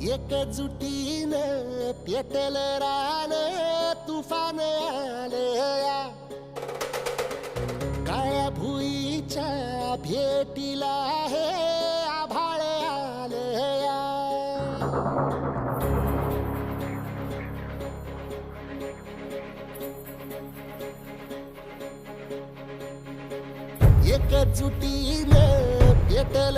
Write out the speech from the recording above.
एकजुटीनं पेटल रान तुफान आलया काळ्या भुईच्या भेटीला हे आभाळ आलया एकजुटीनं पेटल